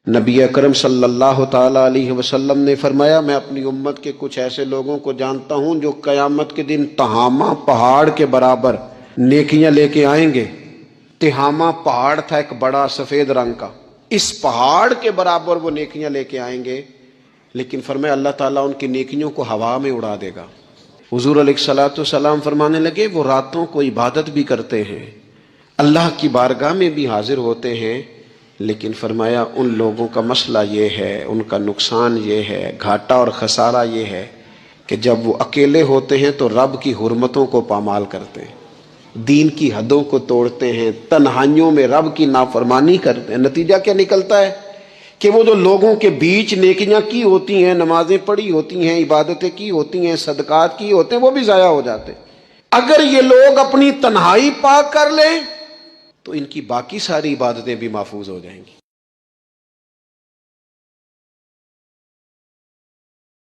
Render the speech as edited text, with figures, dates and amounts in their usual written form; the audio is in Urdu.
نبی اکرم صلی اللہ تعالیٰ علیہ وسلم نے فرمایا، میں اپنی امت کے کچھ ایسے لوگوں کو جانتا ہوں جو قیامت کے دن تہامہ پہاڑ کے برابر نیکیاں لے کے آئیں گے۔ تہامہ پہاڑ تھا ایک بڑا سفید رنگ کا، اس پہاڑ کے برابر وہ نیکیاں لے کے آئیں گے، لیکن فرمایا اللہ تعالیٰ ان کی نیکیوں کو ہوا میں اڑا دے گا۔ حضور علیہ الصلوۃ والسلام فرمانے لگے، وہ راتوں کو عبادت بھی کرتے ہیں، اللہ کی بارگاہ میں بھی حاضر ہوتے ہیں، لیکن فرمایا ان لوگوں کا مسئلہ یہ ہے، ان کا نقصان یہ ہے، گھاٹا اور خسارہ یہ ہے کہ جب وہ اکیلے ہوتے ہیں تو رب کی حرمتوں کو پامال کرتے ہیں، دین کی حدوں کو توڑتے ہیں، تنہائیوں میں رب کی نافرمانی کرتے ہیں۔ نتیجہ کیا نکلتا ہے کہ وہ جو لوگوں کے بیچ نیکیاں کی ہوتی ہیں، نمازیں پڑھی ہوتی ہیں، عبادتیں کی ہوتی ہیں، صدقات کی ہوتے ہیں، وہ بھی ضائع ہو جاتے ہیں۔ اگر یہ لوگ اپنی تنہائی پاک کر لیں تو ان کی باقی ساری عبادتیں بھی محفوظ ہو جائیں گی۔